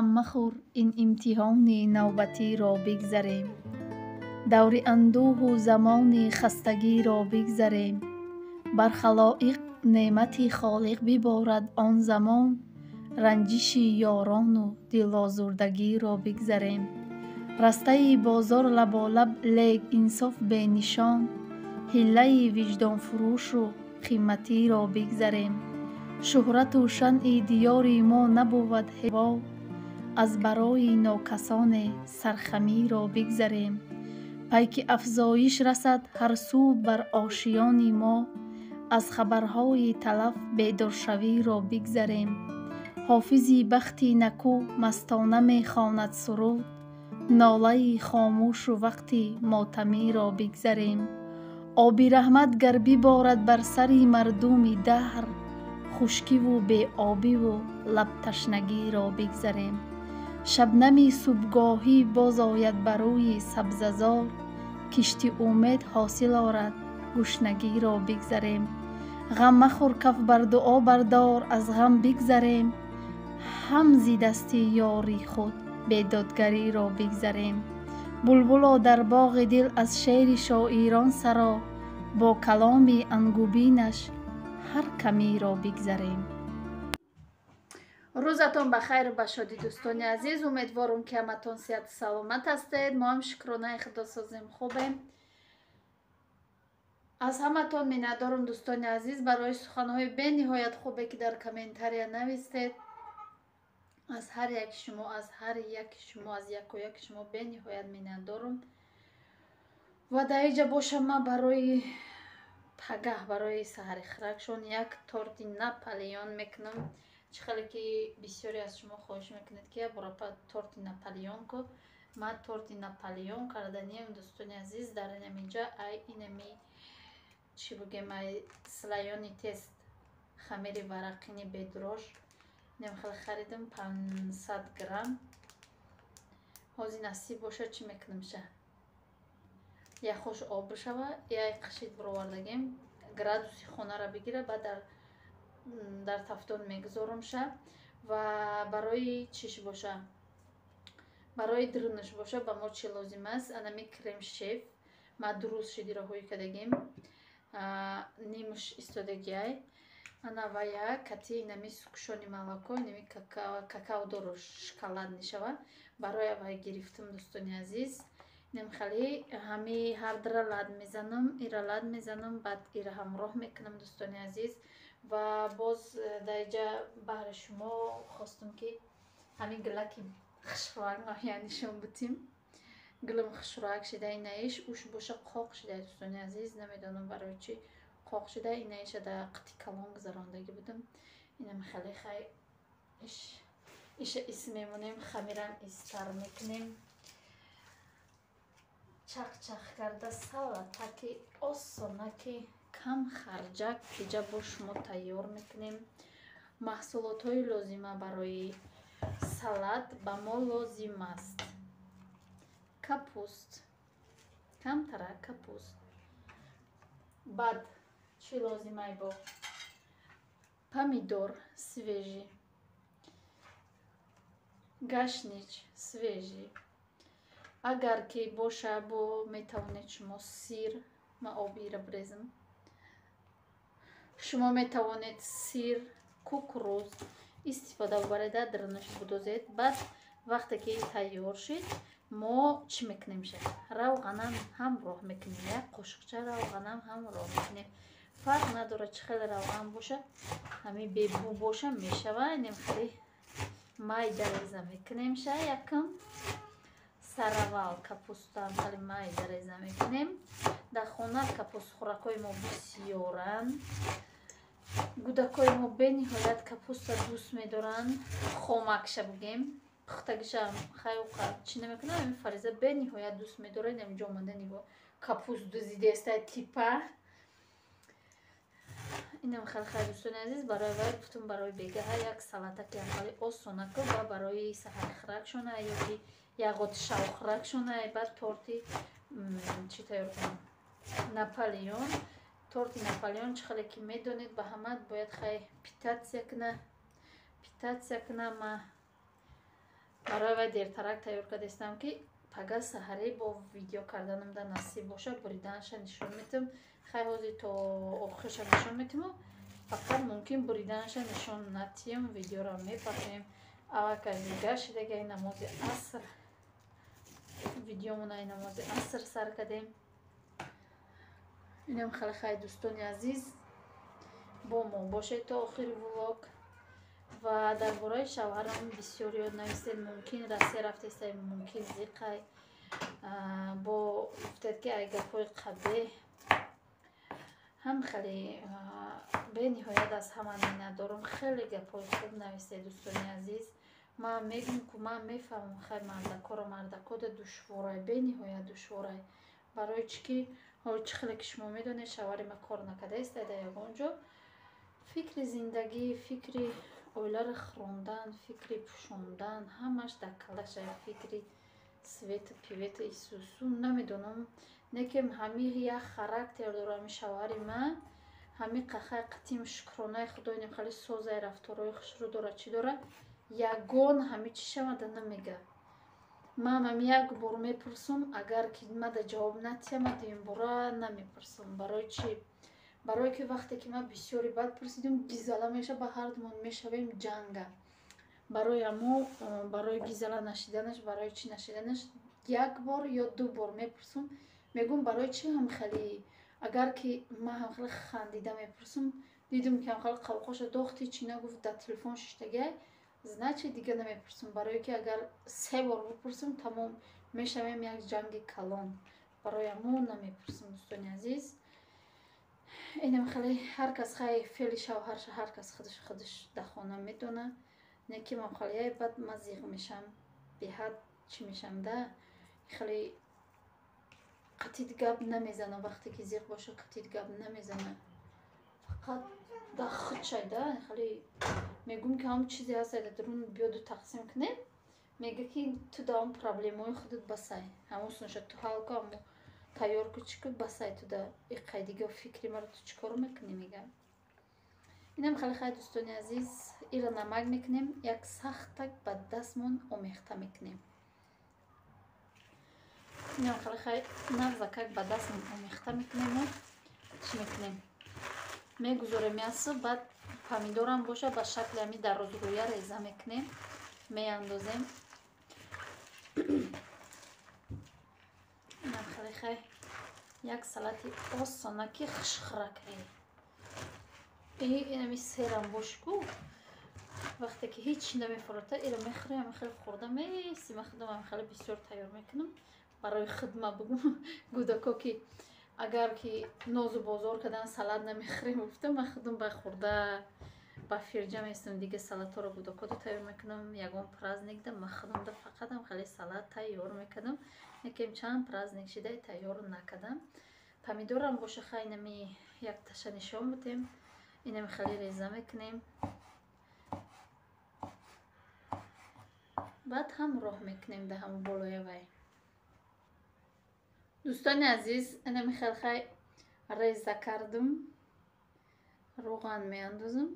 махӯр ин имтиҳони навбатиро бигзарем. даври андӯҳу замони хастагиро бигзарем. бар халоиқ неъмати холиқ биборад он замон, ранҷиши ёрону дилозурдагиро бигзарем. растаи бозор лаболаб лек инсоф бенишон, ҳиллаи виҷдонфурӯшу қиматиро бигзарем. шӯҳрату шанъи диёри мо набувад ҳево, аз барои нокасоне сархамиро бигзарем. пайки афзоиш расад ҳар сӯ бар ошиёни мо, аз хабарҳои талаф бедоршавиро бигзарем. ҳофизи бахти накӯ мастона мехонад суруд, нолаи хомӯшу вақти мотамиро бигзарем. оби раҳмат гар биборад бар сари мардуми даҳр, хушкиву беобиву лабташнагиро бигзарем. шабнами субҳгоҳӣ бозояд ба рӯи сабзазор, кишти умед ҳосил орад гушнагиро бигзарем. ғам махӯр каф бар дуо бардор, аз ғам бигзарем. ҳам зи дасти ёри худ бедодгариро бигзарем. булбуло дар боғи дил аз шеъри шоирон саро, бо каломи ангубинаш ҳар камиро бигзарем. рӯзатон ба хайр ба шодӣ дӯстони азиз. умедворам ки ҳаматон сеҳату саломат ҳастед. мо ҳам шукронаи худо созем хубем. аз ҳаматон миннатдорам дӯстони азиз барои суханҳои бениҳоят хубе ки дар комментария навистед. аз ҳар яки шумо, аз ҳар яки шумо, аз яку яки шумо бениҳоят миннатдорам. ва дар инҷа бошам ман барои пагаҳ, барои саҳари хиракшон як торти наполеон мекунам. чӣ хеле ки бисёре аз шумо хоҳиш мекунед ки бурапа торти наполеон ку. ман торти наполеон карданиям дӯстони азиз. дар инҷа ай инами чӣ бугем, ай слоёни тест, хамири варақини бедрош немхеле харидам 500 грамм. ҳозир насиб боша чӣ мекунам ша як хош об бишава, як қашид буровардагем градуси хонара бигира, баъд дар тафтон мегузорам ша. ва барои чиш боша, барои дирнаш боша ба мо чӣ лозим аст? анами крем шеф ма дуруст шидираҳои кадагем нимуш истодагиай ана ва як кати инами сукушони молоко, инами какаодору шоколад нишава барои авай гирифтам дӯстони азиз. инам хали ҳами ҳардра лад мезанам, ира лад мезанам, баъд ира ҳамроҳ мекунам дӯстони азиз. ва боз дар инҷа баҳри шумо хостам ки ҳамин гилаки хушроак ноҳиянишон бутим. гилам хушроак шида инаиш уш боша қоқ шида дӯстони азиз. намедонам барои чӣ қоқ шида инаиша дар қити калон гузарондаги будам. инам хеле хай иша ис мемонем, хамирам истар мекунем. чах карда салатаки осонаки кам харҷак пиҷа бо шумо тайёр мекунем. маҳсулотҳои лозима барои салат ба мо лозим аст: капуст, камтара капуст. баъд чӣ лозимай бо помидор свежи, гашнич свежи. агар ки боша бо метавонед шумо сир, ма обира брезам. шумо метавонед сир, кукуруз истифода бареда дирнаш будозед. баъд вақте ки тайёр шид, мо чӣ мекунем ша равғанам ҳамроҳ мекунем, як қошиқча равғанам ҳамроҳ мекунем. фарқ надорад чӣ хеле равған боша, ҳамин бебу боша мешава. инем хали майда реза мекунем ша якам. саравал капустам хали майда реза мекунем. дар хона капустхӯракҳои мо бисёранд. гудакҳои мо бениҳоят капуста дӯст медоранд. хомакша бугем пухтагишам хайуқа чӣ намекунам. ин фариза бениҳоят дӯст медорад. инҷо омада нигоҳ капуст дузидеста типа. инам хеле хай дӯстони азиз барои вай гуфтам барои бегаҳа як салатаки аввали осонаку ва барои саҳари хиракшона ёки як оти шавхиракшона. баъд торти чӣ тайёр кунам, наполеон. торти наполеон чӣ хеле ки медонед ба ҳамат бояд хай питатсия кунам. ма барои вай дертарак тайёр кардастам ки пага саҳарӣ бо видео карданамда насиб боша буриданша нишон метим. Хай ҳозир то охирша нишон метиму фақат мумкин буриданша нишон натием. Видеоро мепахем авака гашидагаи намози аср видеомунаи намози аср сар кардем. Инам хеле дӯстони азиз бо мо бошед то охири влог. Ва дар бораи шавҳарам бисёр ёд нависед. Мумкин Россия рафтестай, мумкин зиқай бо гуфтед ки ай гапҳои қабеҳ ҳам хеле бениҳоят аз ҳама миннатдорам. Хеле гапҳои хуб нависед дӯстони азиз. Ман мегӯям ки ман мефаҳмам хай мардакода душворай, бениҳоят душворай. Барои чӣ ки ҳоло чӣ хеле ки шумо медонед шавҳари ма кор накардаистед дар ягон ҷо. Фикри зиндагӣ, фикри оиларо хрондан, фикри пӯшондан ҳамаш дар калаша, фикри свету пивету исусу намедонам. Некем ҳами як характер дора ҳами шавҳари ман. Ҳами қахай қатим шукронаи худои нехали созай рафторои хушрӯ дора чӣ дора. Ягон ҳами чӣ шавада намега. Ман ҳами як бор мепурсам, агар ки мада ҷавоб натиҳама дуюмбора намепурсам. Барои чӣ? Барое ки вақте ки ман бисёри бад пурсидам гизала меша ба ҳардумон мешавем ҷанга. Барои ҳамо барои гизала нашиданаш, барои чӣ нашиданаш як бор ё ду бор мепурсам. Мегӯям барои чӣ ҳам хеле агар ки ман ҳам хеле хандида мепурсам, дидам ки ҳам хеле қавқоша дохти чӣ нагуфт дар телефон шиштагай, значит дига намепурсам. Барое ки агар се бор бипурсам тамом мешавем як ҷанги калон. Барои ҳамо намепурсам дӯстони азиз. Инам хеле ҳар кас хай феъли шавҳарша ҳар кас худаш дар хона медона. Не ки ман хеле бад мазиқ мешам беҳад чӣ мешам да хеле қатид гап намезанам. Вақте ки зиқ боша қатид гап намезанам. Фақат дар худ шайда хеле мегӯям ки ҳам чизе ҳаста дар дурун биёду тақсим кунем. Мега ки ту дар он проблемаҳои худат басай. Ҳамусунша ту ҳал ку ҳамо тайёр ку чӣ ку басай ту да иққай дига фикри маро ту чӣ кор мекунӣ мега. Инам хеле дӯстони азиз ира намак мекунем. Як сахтак ба дастмон омехта мекунем. Инам хеле навзакак ба дастмон омехта мекунем. Чӣ мекунем? Мегузорем мясо, баъд помидорам боша ба шакли ҳами дарозрӯя реза мекунем. Меандозем. Инам хеле як салати осонаки хушхӯракӣ. Инами серам бошку вақте ки ҳеч чӣ намефорота иро мехӯрем. Хеле хӯрда месима худам хеле бисёр тайёр мекунам. Барои худма бугум гудако ки агар ки нозу бозор кардан салат намехӯрем гуфтам ман худам ба хӯрда ба фирҷа меистам. Дига салатҳоро гудакода тайёр мекунам. Ягон праздникда ман худамда фақатам хеле салат тайёр мекунам. Якем чанд праздник шидай тайёр накардам. Помидорам боша хайнами як таша нишон будем. Инам хеле реза мекунем. баъд ҳам роҳ мекунем дар ҳамон болои вай. дӯстони азиз инам хеле реза кардам. роған меандозам.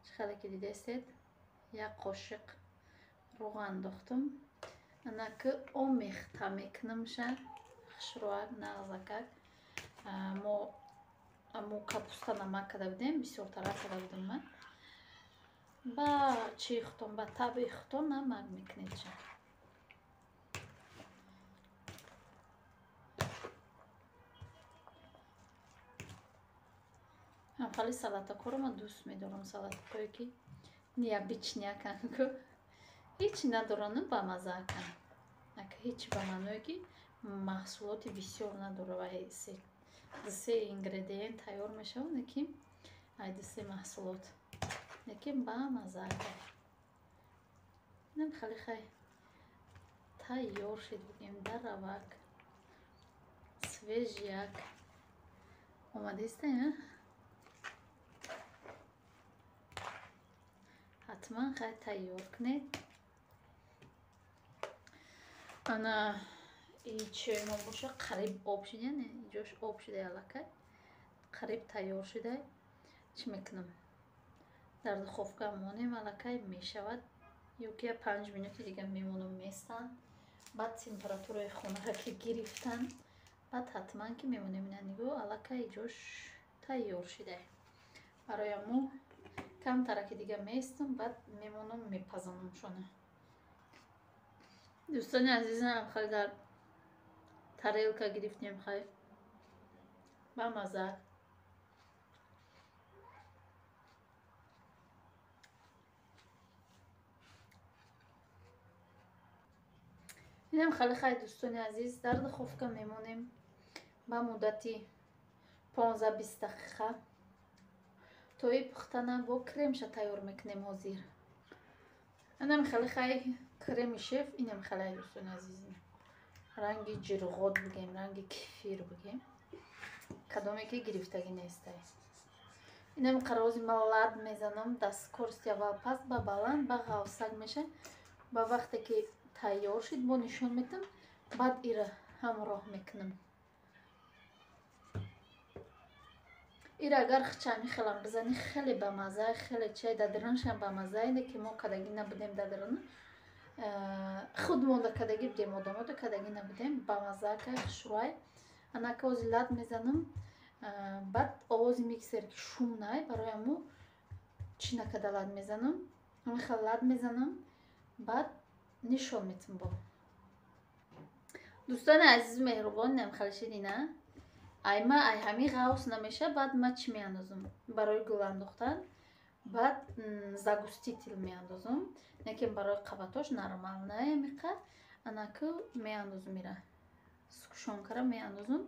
чӣ хеле ки дидаистед як қошиқ роған андохтам. ана ки омехта мекунамша хушроак навзакак. мо амо капуста намак карда будем, бисёртара карда будам ман. Ба чӣ хутон ба таби хутон намак мекунед ча. ҳам хеле салатакоро ман дӯст медорам. Салатакое ки необычняканку ҳеч надорanu ба мазаакан. Ака ҳеч ба маъное ки маҳсулоти бисёр надора ва се ингредиент тайёр мешавад. Лекин айди се маҳсулот лекин ба мазаака. Инам хеле тайёр шид бугем дар равак. Свежяк омадистая. ҳатман тайёр кунед. ана чои мо боша қариб об шуда, не ҷош об шуда аллакай қариб тайёр шуда. Чӣ мекунам? Дар духовка монем аллакай мешавад. یوکی 5 минути دیگه میمونم میستن. بعد تمپراتورای خونه را که گرفتن بعد حتما که میمونیم ننگو علاقه جوش تیار شده. برای مو کم ترکی دیگه میستم بعد میمونم میپزنم شونه. دوستان عزیزم خیلی در تریلکا گرفتیم خیلی با مزه. اینم خیلی دوستان عزیز در دخوفکا میمونیم با مدتی 15-20 دقیقه توی پختنه با کرمش تیار میکنیم حاضر. اینم خیلی کرم شف. اینم خیلی دوستان عزیزم رنگی جرغاد بگیم رنگی کفیر بگیم کدومی که گرفتگی نیسته. اینم قرازی ملاد میزنم دست کرست اول پس با بلند با غوصک میشه. با وقتی که تیار شد با نشون میتم بعد ایره همراه میکنم. ایره اگر خچمی خیلم بزنی خیلی بمزه خیلی چای دادرنش هم بمزه اینه که ما کدگی نبودیم دادرن خودمون کدگی بودیم آدم کدگی نبودیم بمزه که شروع انا که اوزی لاد میزنم بعد آوازی میکسر که شوم نای برای مو چی نکده لاد میزنم خیلی لاد میزنم بعد نشون میتم با دوستان عزیز مهربان نمیخلشید اینه ای ما ای همی غوص نمیشه بعد ما چی میاندازم برای گل انداختن بعد زاگوستی تیل میاندازم لیکن برای قباتاش نرمال نه میقدر انا که میاندازم میره سکشون کرم میاندازم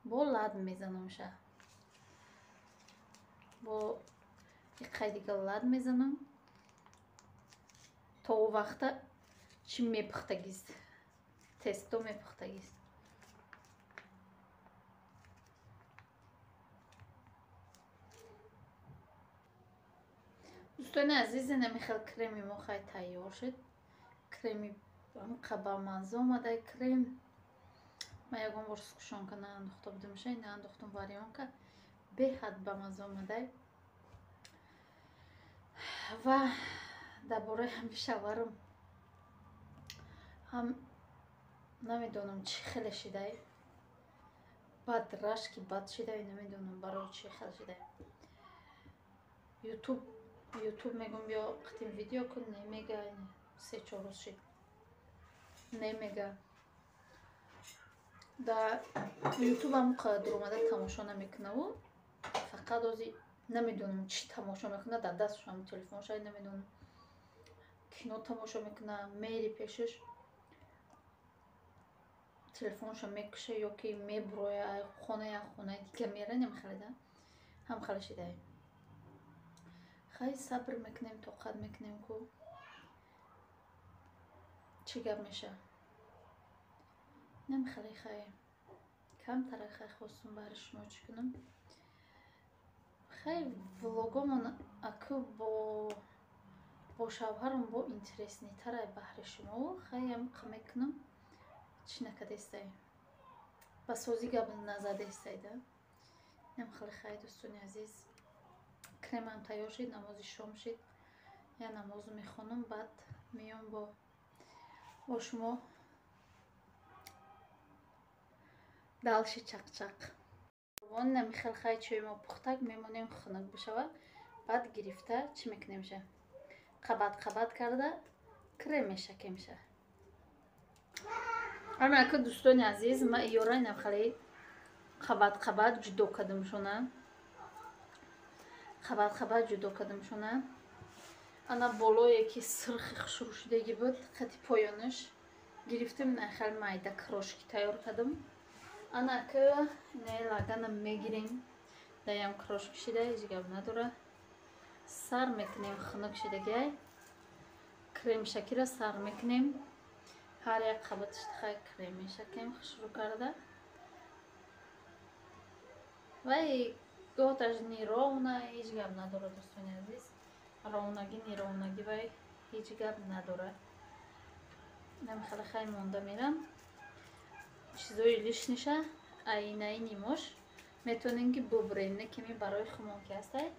با لاد میزنم شه با یک دیگه لاد میزنم تا او وقت چی میپختگیست تستو میپختگیست. دوستان عزیز نمیخواد کریمی ما خیلی تیار شد. کریمی قبا منزه اومده کریم ما یکم بار سکشون کنه انداخته بودم شه این انداختم واریان که به حد با منزه اومده و درباره هم شوارم هم نمیدونم چی خیلی شده بعد رشکی بد شده نمیدونم برای چی خیلی شده. یوتیوب میگم بیا قطیم ویدیو کن نمیگه 3-4 روز شد نمیگه در یوتیوب هم قدر اومده تماشا نمیکنه و فقط اوزی نمیدونم چی تماشا میکنه در دستش هم تلفون شاید نمیدونم کینو تماشا میکنه میری پیشش تلفونش میکشه یا که میبروه خونه دیگه میره نمیخریده هم خیلی شده. خیلی صبر میکنیم طاقت میکنیم که چی گپ میشه نمیخری خیلی کم تر خیلی خواستم برای شما چی کنم خیلی ولاگامون اکو با شوهرم با اینترسنی تره بحر شما خیلی هم قمه کنم چی نکده استایی با سوزی گپ نزده استایده خیلی دوستانی عزیز کرم هم تیار شد نماز شام شد یا نماز میخونم بعد میام با شما دلش چق وان نمیخواد خیلی چوی ما پختک میمونیم خنک بشود بعد گرفته چی میکنیم شه قبط کرده کرم میشه که میشه. اما که دوستان عزیز ما ایورای نمیخواد قبط جدا کدم شونه قبط جدا کدم شونه انا بالایی که سرخ شروع شدگی بود خطی پایانش گرفتم نخل مایده کروشکی تیار کدم انا که نه لاغنم میگیریم دایم کروشک شده هیچ گپ نداره سر میکنیم خنک شدگی کرم شکی را سر میکنیم هر یک قبطش خیلی کریمی شکیم شروع کرده و گوتاش نیرونه هیچ گپ نداره دوستان عزیز رونگی نیرونگی و هیچ گپ نداره نمیخواد خیلی مونده میرم چیزایی لیش نشه اینایی نیموش میتونین که ببرین کمی برای خمون که هسته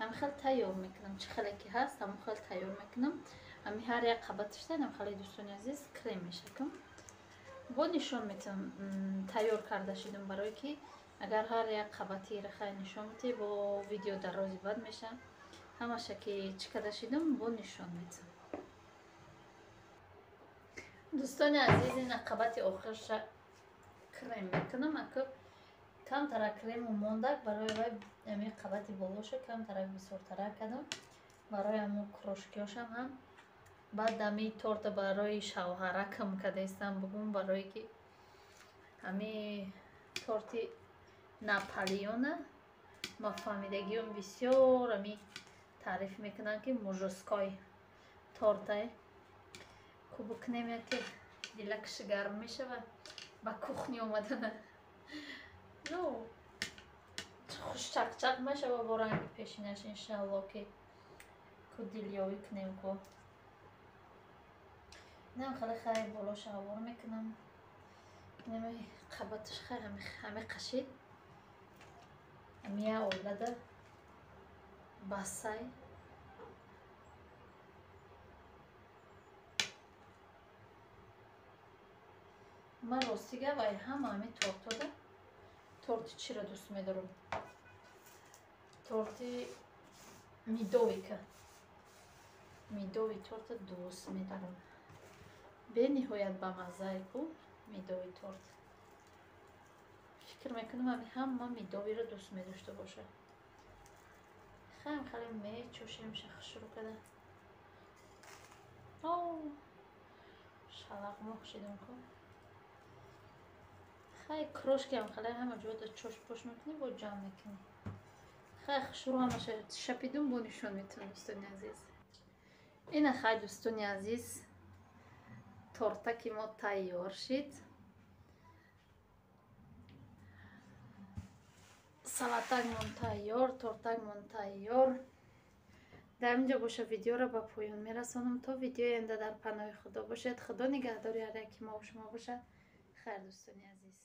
هم خیلی تیار میکنم چه خیلی که هست هم خیلی تیار میکنم ами ҳар як қабатиштанам хали дӯстони азиз крем мешакам. Бо нишон метам тайёр карда шидам барое ки агар ҳар як қабати рахай нишон мете бо видео дарози бад меша. Ҳамаша ки чӣ карда шидам бо нишон метам. дӯстони азиз ина қабати охирша крем мекунам. ака камтарак крему мондак барои вай ами қабати болоша камтарак бисёртарак кардам барои амо крошкиёшам ҳам. баъд ами торта барои шавҳаракам кадастам бугум барое ки ами торти наполеона ма фаҳмидагиён бисёр ами таъриф мекунанд ки мужской тортае кубукнем яке дила киши гарм мешава ба кухня омадана ну хушчақчақ мешава бо ранги пешинаш иншалло ки ку дилёвӣ кунем ку нам хеле хай болоша авор мекунам. нами қабаташ хай ҳаме қашид амия олада басай ман ростига вай ҳама ами тортода торти чиро дӯст медорам торти мидовика мидови торта дӯст медорам бениҳоят бамаззае ку мидови торт фикр мекунам ами ҳама мидовиро дӯст медошта бошад. хайм хеле мечошем шахшуру када шалақмоқ шидам ку хай крошкиам хеле ҳама ҷода чош пош мекунӣ бо ҷамъ мекунӣ. хай хушрӯ ҳамаша шапидум бо нишон метавонам. дӯстони азиз ина хай дӯстони азиз торта ки мо тайёр шид. салатакмон тайёр, тортакмон тайёр. дар инҷо боша видеоро ба поён мерасонам. то видеои оянда дар паноҳи худо бошед. худо нигаҳдори ҳар яки мо шумо бошад. хайр дӯстони азиз.